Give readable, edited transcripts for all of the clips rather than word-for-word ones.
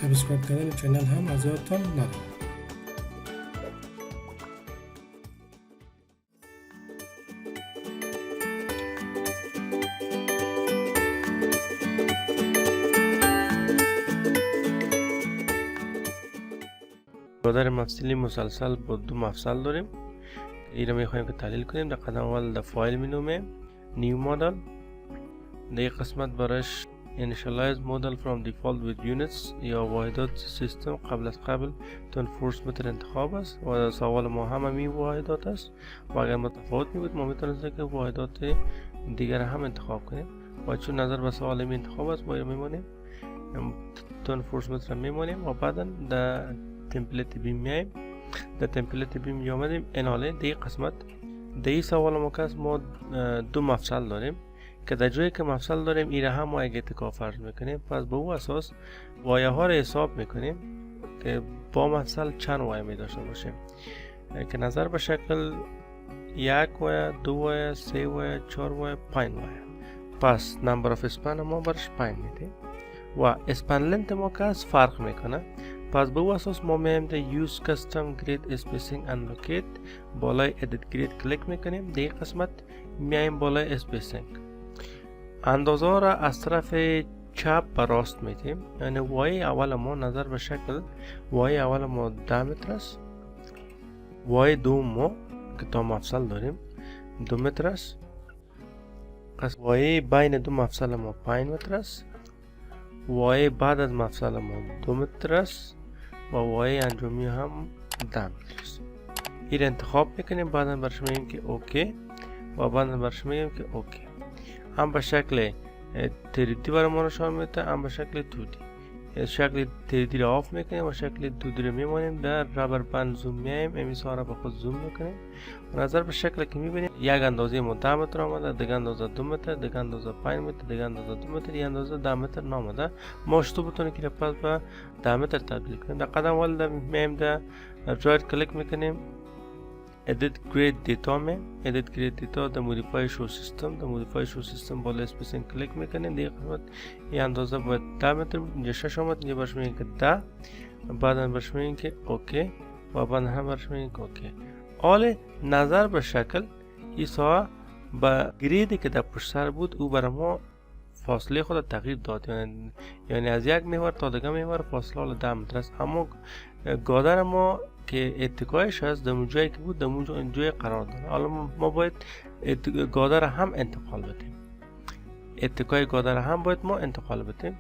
سابسکرایب کردن چینل هم از یادتان نره. گودر مفصلی مسلسل با دو مفصل داریم. این رو میخوایم که تحلیل کنیم. در قدم اول در فایل مینو می نیو مدل، در این قسمت برایش initialize model from default with units یا واحدات سیستم قبل تو enforce متر انتخاب است و سوال ما هم همین واحدات است و اگر متفاوت می بود ما میتونستیم که واحدات دیگر هم انتخاب کنیم و چون نظر به سوال می انتخاب است ما رو میمونیم تو enforce متر میمونیم و بعدا در تمپلیت بیم میایم. در تمپلیت بیم میامدیم این حاله در قسمت در این سوال ما که ما دو مفصل داریم که در جایی که مفصل داریم ایره هم ما یک اتکا فرض میکنیم. پس به او اساس وایه ها را حساب میکنیم که با مفصل چند وایه می داشته باشیم که نظر به شکل 1 وایه، 2 وایه، 3 وایه، 4 وایه، 5 وایه. پس نمبر آف اسپن ما برش 5 میدیم و اسپن لنت ما که از فرق میکنه. پس به او اساس ما میایم در use custom grid spacing and locate بالای edit grid کلیک میکنیم. در این قسمت میایم بالای spacing اندازه را از طرف چپ به راست میتیم. یعنی وای اول ما نظر به شکل وای اول ما 10 متر است، وای دوم ما که تا مفصل داریم 2 متر است، پس وای بین دو مفصل ما 5 متر است، وای بعد از مفصل ما 2 متر است و وای انجامی هم 10 متر است. این انتخاب میکنیم، بعدا برش میگیم که اوکی و بعدا برش میگیم که اوکی. هم به شکل 3D برای ما نشان میده، هم به شکل 2D. شکل 3D را آف میکنیم و شکل 2D را میمونیم. در رابر بند زوم میایم، امیسا را به خود زوم میکنیم و نظر به شکل که میبینیم یک اندازه ما 10 متر آمده، دیگه اندازه 2 متر، دیگه اندازه 5 متر، دیگه اندازه 2 متر، یک اندازه 10 متر نامده. ما شتو بتونیم که پس به 10 متر تبدیل کنیم. در قدم اول میایم در رایت کلیک میکنیم edit grade data में edit grade data the modify show system بالا spacing کلیک میکنیم. دیگه قسمت این اندازه باید 10 متر اینجا 6 آمد، اینجا برش میگیم که 10 بعدا برش میگیم که اوکی و بعدا هم برش میگیم که اوکی. حال نظر به شکل ایسا با گریدی که در پشت سر بود او برای ما فاصله خود تغییر داد، یعنی از یک محور تا دیگه محور فاصله حالا 10 متر است. اما گادر ما که اتکایش هست در جایی که بود در جای قرار داره. حالا ما باید گادر هم انتقال بدیم، اتکای گادر هم باید ما انتقال بدیم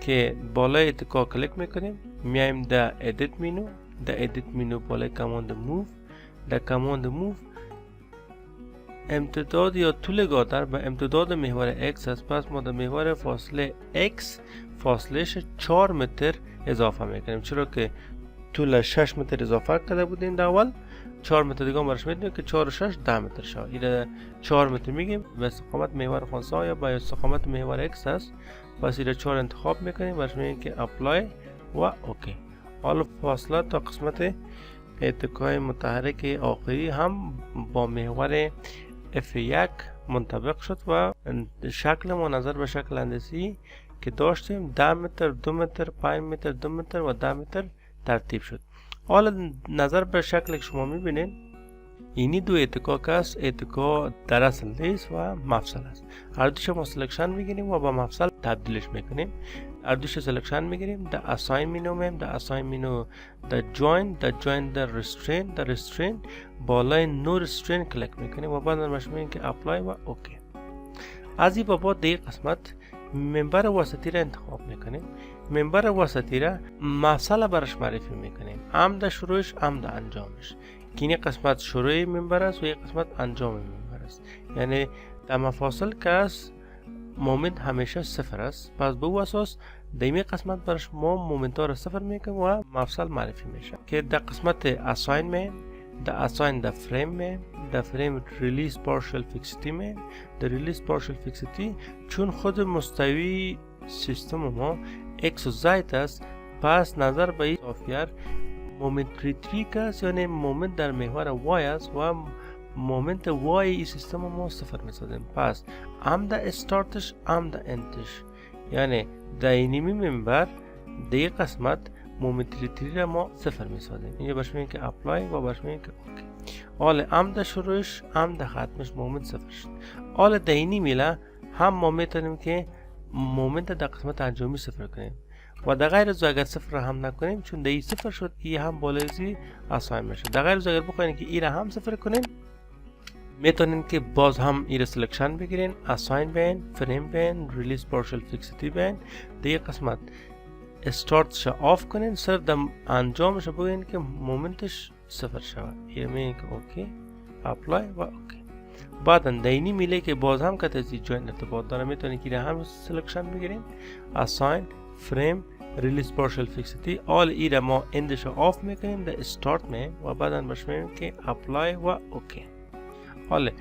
که بالای اتکا کلیک میکنیم، میایم در ادیت مینو، در ادیت مینو بالای کماند موو، در کماند موو امتداد یا طول گادر به امتداد محور x است. پس ما در محور فاصله x فاصلهش 4 متر اضافه میکنیم، چرا که طول 6 متر اضافه کرده بودیم در اول 4 متر دیگه برش میدیم که 4 و 6 10 متر شد. این 4 متر میگیم به استقامت محور خانسا یا به استقامت محور x است. پس این 4 انتخاب میکنیم، برش میگیم که اپلای و اوکی. حالا فاصله تا قسمت اتکای متحرک آخری هم با محور F1 منطبق شد و شکل ما نظر به شکل هندسی که داشتیم 10 متر، 2 متر، 5 متر، 2 متر و 10 متر ترتیب شد. حالا نظر به شکل که شما میبینید اینی دو اتکا که است، اتکا در اصل لیس و مفصل است. هر دوش ما سلکشن میگیریم و با مفصل تبدیلش میکنیم. هر دوش سلکشن میگیریم، در اساین مینو میم، در اساین مینو در جوین، در جوین در رسترین، در رسترین بالای نو رسترین کلیک میکنیم و بعد نرمش میگیم که اپلای و اوکی. از این بابا در قسمت منبر وسطی را انتخاب میکنیم. منبر وسطی را مفصل برش معرفی میکنیم، هم در شروعش هم در انجامش. که این قسمت شروع منبر است و این قسمت انجام منبر است. یعنی در مفاصل که است مومنت همیشه صفر است. پس به او اساس در این قسمت برش ما مومنت ها را صفر میکنیم و مفصل معرفی میشه. که در قسمت اساین می در اساین در فریم می، در فریم ریلیز پارشل فیکسیتی می، در ریلیز پارشل فیکسیتی چون خود مستوی سیستم ما x و z است. پس نظر به این صافیر مومنت ریتریک است، یعنی مومنت در محور y است و مومنت y این سیستم ما صفر میسازیم. پس هم در استارتش هم در انتش، یعنی در اینیمی منبر دیگه قسمت مومنت ریتری را ما صفر میسازیم. اینجا باش میگیم که اپلای و باش میگیم که اوکی. حالا عمد شروعش عمد ختمش مومنت صفر شد. حالا دینی میله هم ما میتونیم که مومنت در قسمت انجامی صفر کنیم و در غیر از اگر صفر را هم نکنیم چون دی صفر شد ای هم بالایزی اساین میشه. در غیر از اگر بخواین که ای را هم صفر کنیم میتونین که باز هم ای را سلکشن بگیرین، اساین بین، فریم بین، ریلیز پارشل فیکسیتی بین. دیگه قسمت استارتش آف کنین، صرف در انجامش بگیرین که مومنتش صفر شود. ای میگین که اوکی، اپلای و اوکی. بعدا دینی میله که باز هم کتازی جوین ارتباط داره میتونین که هم سلکشن بگیرین، اساین، فریم، ریلیز پارشل فیکسیتی. آل ای را ما اندش آف میکنیم در استارت می و بعدا باش میگیم که اپلای و اوکی. حالا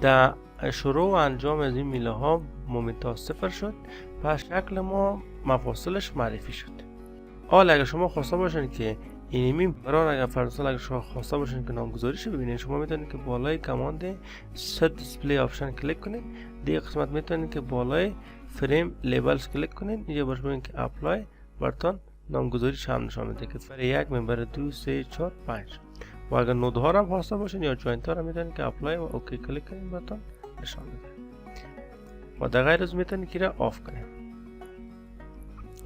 در شروع و انجام از این میله ها مومنت ها صفر شد، پس شکل ما مفاصلش معرفی شد. حالا اگر شما خواسته باشین که اینمی برای اگر فرضاً اگر شما خواسته باشین که نامگذاریش ببینید، شما میتونید که بالای کماند set display آپشن کلیک کنید. دیگه قسمت میتونید که بالای فریم لیبلز کلیک کنید. اینجا باش ببینید که اپلای براتون نامگذاریش هم نشان میده که برای یک ممبر 2 3 4 5. و اگر نود ها هم خواسته باشین یا جوینت ها را میتونید که اپلای و اوکی کلیک کنید براتون نشان میده. و در غیر از میتونید که را آف کنید.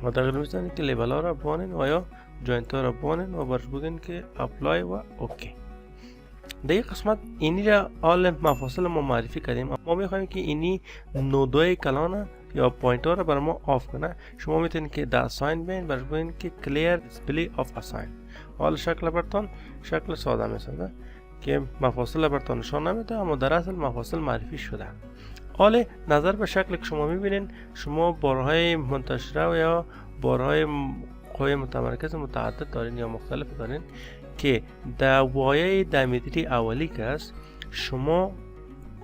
و در غیر میتونید که لیبل ها را بانین و یا جوینت ها را بانین و برش بگین که اپلای و اوکی. در این قسمت اینی را آل مفاصل ما معرفی کردیم. ما میخوایم که اینی نودای کلانه یا پوینت ها را بر ما آف کنه. شما میتونید که در اساین بین برش بگین که کلیر دیسپلی آف اساین. حالا شکل براتون شکل ساده میسازه که مفاصل براتون نشان نمیده اما در اصل مفاصل معرفی شده. حالا نظر به شکل که شما میبینین، شما بارهای منتشره و یا بارهای قوی متمرکز متعدد دارین یا مختلف دارین که در وایه دیامتری اولی که است شما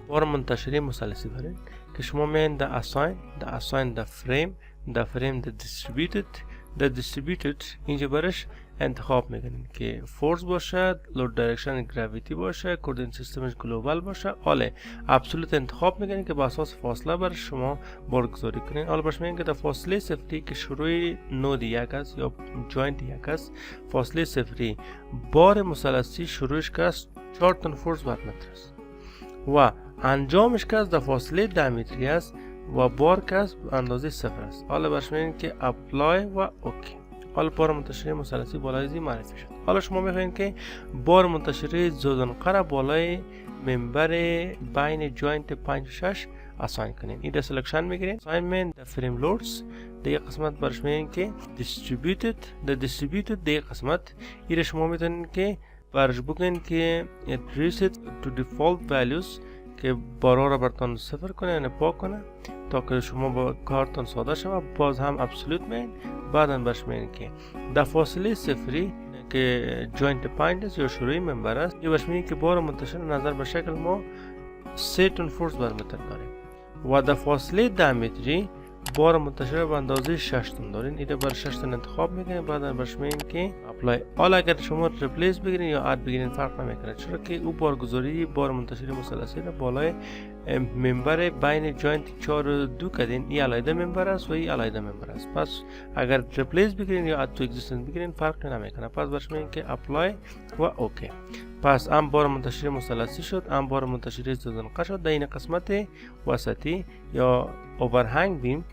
بار منتشری مثلثی دارین که شما میان در اساین در فریم در دیستریبیوتد اینجا برش انتخاب میکنین که فورس باشه، لود دایرکشن گراویتی باشه، کوردینیت سیستمش گلوبال باشه. حالا ابسولوت انتخاب میکنین که به اساس فاصله برای شما بارگذاری کنین. حالا باش میگن که در فاصله صفری که شروع نود یک است یا جوینت یک است، فاصله صفری بار مثلثی شروعش که است 4 تن فورس بر متر است و انجامش که است در فاصله دیامتری است و بار که است اندازه صفر است. حالا باش میگن که اپلای و اوکی. حالا بار منتشری مثلثی بالای زی معرفی شد. حالا شما میخواین که بار منتشری زودنقره بالای منبر بین جوینت 5 و 6 اساین کنین. این سلکشن میگیرین، اساینمنت در فریم لودز. دیگه قسمت برش میگین که دیستریبیوتد دیگه قسمت این شما میتونین که برش بگین که reset to default values که بارا را براتون صفر کنه یعنی پاک کنه تا که شما با کارتون ساده شود. باز هم ابسولوت مین بعدا برش میگین که در فاصله صفری که جوینت 5 است یا شروعی منبر است، یا برش میگین که بار منتشر نظر به شکل ما 3 تن فورس بر متر داریم و در فاصله دیامتری بار منتشر به اندازه 6 تن دارین. ایده بر 6 تن انتخاب میکنین، بعدا برش میگین که اپلای. حالا اگر شما ریپلیس بگیرین یا اد بگیرین فرق نمیکنه، چرا که او بارگذاری بار منتشر مثلثی را بالای منبر بین جوینت 4 و 2 کردین. این علیحده منبر است و این علیحده منبر است. پس اگر ریپلیس بگیرین یا اد تو اگزیستنس بگیرین فرق نمیکنه. پس برش میگین که اپلای و اوکی. پس ام بار منتشر مثلثی شد، ام بار منتشر زدنقه شد. در این قسمت وسطی یا اوورهنگ بیم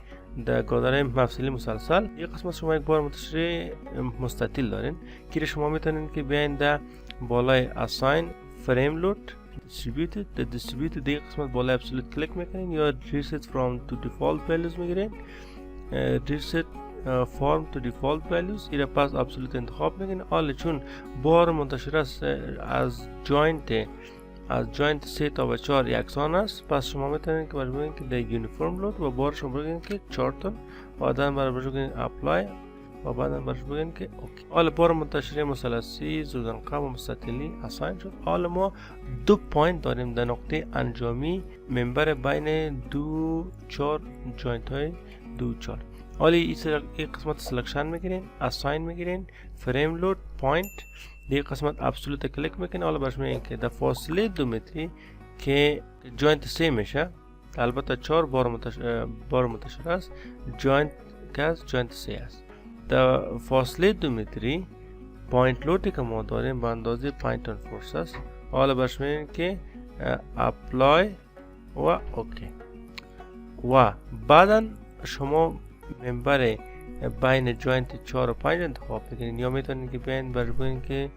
در گودره مفصلی مسلسل یک قسمت شما یک بار منتشر مستطیل دارین که شما میتونین که بیاین در بالای اساین فریم لود دیستریبیوتد دیگه قسمت بالای ابسولوت کلیک میکنین یا reset from to default values میگیرین. reset form to default values ایره پس ابسولوت انتخاب میکنین. حالا چون بار منتشر است از جوینت 3 تا به 4 یکسان است، پس شما میتونید که برای بگین که در یونیفرم لود و بار شما بگین که 4 تن و بعدا برای بگین اپلای و بعدا برای بگین که اوکی. حالا بار منتشری مثلثی زودنقه و مستطیلی اساین شد. حالا ما 2 پوینت داریم در نقطه انجامی منبر بین 2 4 جوینت های 2 4. حالا این قسمت سلکشن میگیرین، اساین میگیرین، فریم لود پوینت دیگه قسمت ابسولوت کلیک میکنه. حالا برش میگین که در فاصله 2 متری که جوینت 3 میشه، البته 4 بار منتشر است، جوینت که از جوینت 3 است. در فاصله 2 متری پوینت لودی که ما داریم به اندازه 5 تن فورس است. حالا برش میگیم که اپلای و اوکی. و بعدا شما ممبر بین جوینت 4 و 5 انتخاب بکنین، یا میتونین که بین بگین که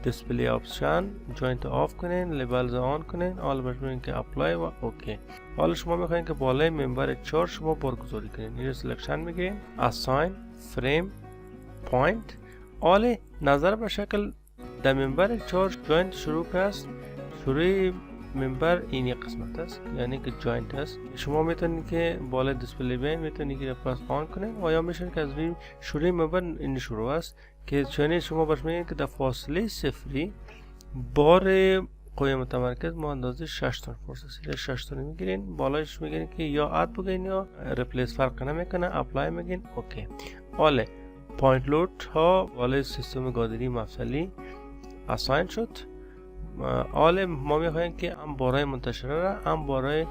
دیسپلی آپشن جوینت آف کنین، لیبلز آن کنین، حالا بگین که اپلای و اوکی. حالا شما میخواین که بالای ممبر 4 شما بارگذاری کنین، این رو سلکشن میگیرین، اساین فریم پوینت. حالا نظر به شکل در ممبر 4 جوینت شروع است، شروع ممبر این قسمت است، یعنی که جوینت است. شما میتونید که بالا دیسپلی بین میتونید که پس آن کنین و یا میشه که از روی شروع ممبر این شروع است که چنین شما باش میگین که در فاصله صفری بار قوه متمرکز ما اندازه 6 تن فورس است. 6 تن میگیرین، بالایش میگیرین که یا اد بگین یا ریپلیس، فرق نمیکنه، اپلای میگین اوکی. حالا پوینت لود ها بالای سیستم گادری مفصلی اساین شد. حالا ما میخوایم که هم بارای منتشره را هم بارای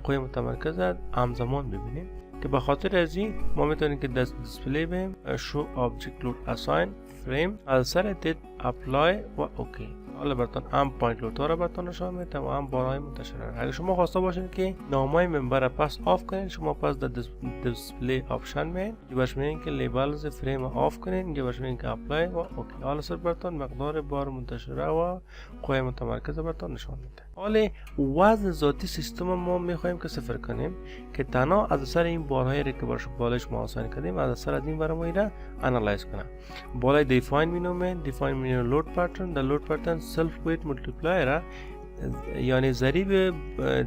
قوه متمرکز را همزمان ببینیم که به خاطر از این ما میتونیم که دیسپلی بیم شو آبجکت لود اساین فریم از سر دید اپلای و اوکی. حالا براتون هم پوینت لود ها را براتون نشان میده و هم بارای منتشره را. اگر شما خواسته باشین که نامای ممبر را پس آف کنین، شما پس در دیسپلی آپشن میین، اینجا باش میگین که لیبلز فریم آف کنین، اینجا باش میگین که اپلای و اوکی. حالا سر براتون مقدار بار منتشره و قوه متمرکز براتون نشان میده. حالا وزن ذاتی سیستم ما میخوایم که صفر کنیم که تنها از سر این بارهایی که بالایش ما آسان کردیم از سر از این بار ما اینا انالایز کنه. بالای دیفاین مینو من دیفاین مینو لود پترن، در لود پترن سلف ویت مولتیپلایر یعنی ضریب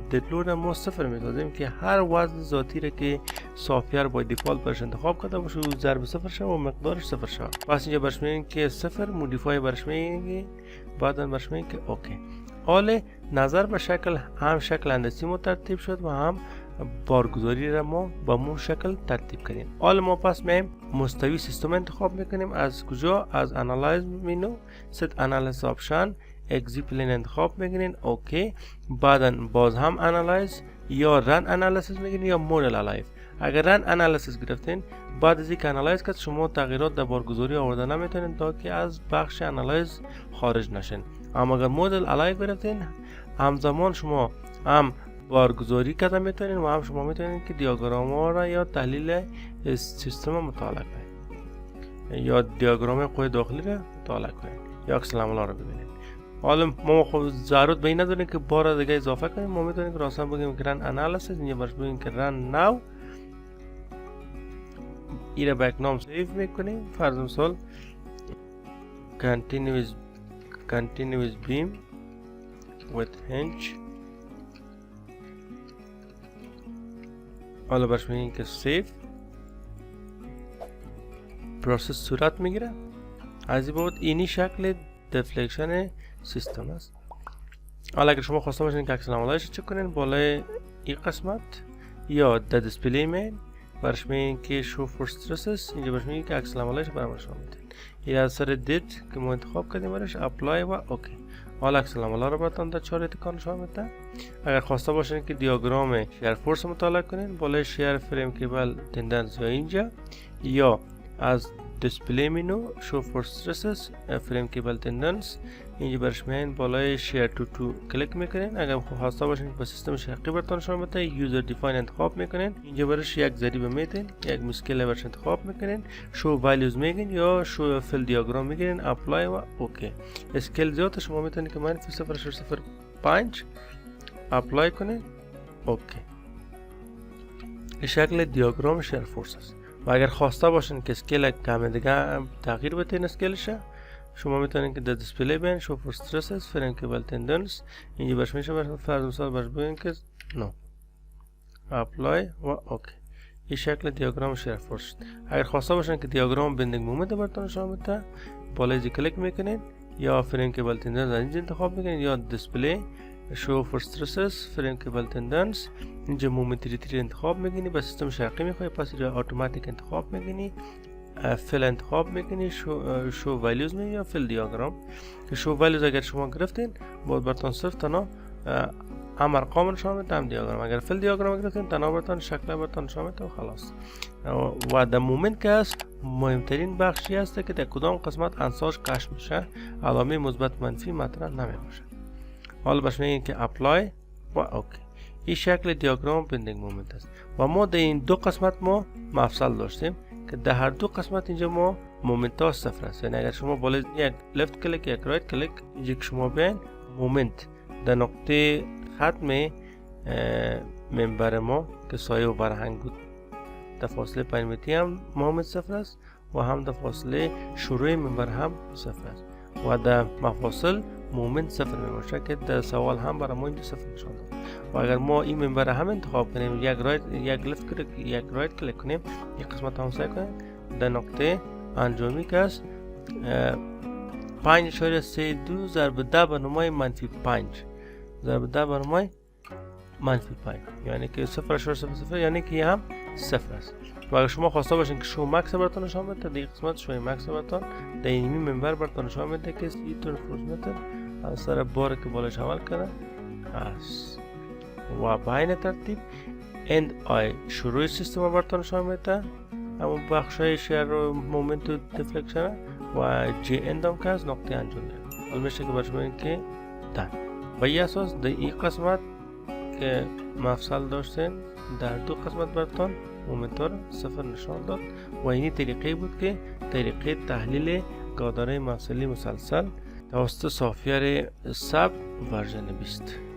دید لود ما صفر میسازیم که هر وزن ذاتی را که سافیر با دیفالت برش انتخاب کرده باشه و ضرب صفر شد و مقدارش صفر شد. پس اینجا برش میگیم که صفر، مودیفای برش میگیم، بعدا برش میگیم که اوکی. حالا نظر به شکل هم شکل هندسی ما ترتیب شد و هم بارگذاری را ما با مون شکل ترتیب کردیم. حالا ما پس میایم مستوی سیستم انتخاب میکنیم. از کجا؟ از انالایز مینو ست انالیز آپشن اگزیپلین انتخاب میکنین اوکی. بعدا باز هم انالایز یا رن انالیسیس میگین یا مدل الایف. اگر رن انالیسیس گرفتین بعد از اینکه انالایز کرد شما تغییرات در بارگذاری آورده نمیتونین تا که از بخش انالایز خارج نشین. اما اگر مدل الایف گرفتین همزمان شما هم بارگذاری کرده میتونین و هم شما میتونین که دیاگرام ها را یا تحلیل سیستم مطالعه کنین یا دیاگرام قوه داخلی را مطالعه کنین یا عکس العمل را ببینین. حالا ما خب ضرورت به این نداریم که بار دیگه اضافه کنیم. ما میتونیم که راستن بگیم که رن انالیسیس، اینجا برش بگیم که رن ناو، ایره بک نام سیف میکنیم. فرض مثال continuous beam with hinge. حالا برش میگیم که سیف پروسس صورت میگیره. از این بود اینی شکل دفلکشن سیستم است. حالا اگر شما خواسته باشین که عکس العملش چک کنین بالای این قسمت یا در دیسپلی مین برش میگین که شو فور استرسز، اینجا برش میگین که عکس العملش برام نشون میده. یا از سر دید که ما انتخاب کردیم برش اپلای و اوکی. حالا عکس العمل رو براتون در 4 تکان نشون میده. اگر خواسته باشین که دیاگرام شیر فورس مطالعه کنین بالای شیر فریم کیبل تندنس یا اینجا یا از دیسپلی مینو شو فور استرسز فریم کیبل تندنس اینجا برش میاین بالای شیر تو کلیک میکنین. اگر خواسته باشین که سیستم شرقی براتون نشون بده یوزر دیفاین انتخاب میکنین. اینجا برش یک ضریب میتین، یک مسکل برش انتخاب میکنین، شو ولیوز میگین یا شو فیل دیاگرام میگین، اپلای و اوکی. اسکیل زیاد شما میتونید که -0.05 اپلای کنین اوکی. این شکل دیاگرام شیر فورس است. و اگر خواسته باشین که اسکیل کم دیگه تغییر بدین اسکیلش شما میتونین که در دیسپلی بین شو فور استرسز فریم کیبل تندنس اینجا برش میشه برش فرض مثال برش بگین که نو اپلای و اوکی. این شکل دیاگرام شیر فورس. اگر خواسته باشین که دیاگرام بندینگ مومنت براتون نشون بده بالای زی کلیک میکنین یا فریم کیبل تندنس اینجا انتخاب میکنین یا دیسپلی شو فور استرسز فریم کیبل تندنس اینجا مومنت ریتری انتخاب میکنی. با سیستم شرقی میخوای پس اینجا اتوماتیک انتخاب میکنی، فیل انتخاب میکنی، شو ولیوز میگی یا فیل دیاگرام. که شو ولیوز اگر شما گرفتین باید براتون صرف تنها هم ارقام نشان میده هم دیاگرام. اگر فیل دیاگرام گرفتین تنها براتون شکل براتون نشان میده و خلاص. و در مومنت که است مهمترین بخشی است که در کدام قسمت انساج کش میشه، علامه مثبت منفی مطرح نمی باشه. حالا باش میگیم که اپلای و اوکی. این شکل دیاگرام بندینگ مومنت است و ما در این دو قسمت ما مفصل داشتیم که در هر دو قسمت اینجا ما مومنت ها صفر است. یعنی اگر شما بالا یک لفت کلیک یک رایت کلیک اینجا که شما بین مومنت در نقطه ختم منبر ما که سایه و برهنگ بود در فاصله 5 متری هم مومنت صفر است و هم در فاصله شروع منبر هم صفر است و در مفاصل مومنت صفر می باشه که در سوال هم برای ما اینجا صفر نشان داد. و اگر ما این منبر هم انتخاب کنیم یک لفت کلیک یک رایت کلیک کنیم یک قسمت هم سعی کنیم در نقطه انجامی که است 5.32 ضرب 10 به نمای منفی 5 ضرب 10 به نمای منفی 5 یعنی که 0.00 یعنی که هم صفر است. و اگر شما خواسته باشین که شو مکس براتون نشان بده در قسمت شوی مکس براتون در اینمی منبر براتون نشان بده که 30 متر از سر بار که بالش عمل کرده است و به این ترتیب اند آی شروع سیستم براتون نشان میده همون بخشای شیر مومنت و دیفلکشن و جی اند هم که از نقطه انجامی حال میشه که برش بگیم که دن. و این اساس در این قسمت که مفصل داشتین در دو قسمت براتون مومنت ها صفر نشان داد و اینی طریقه بود که طریقه تحلیل گاداره مفصلی مسلسل توسط سافیر سب ورژن 20.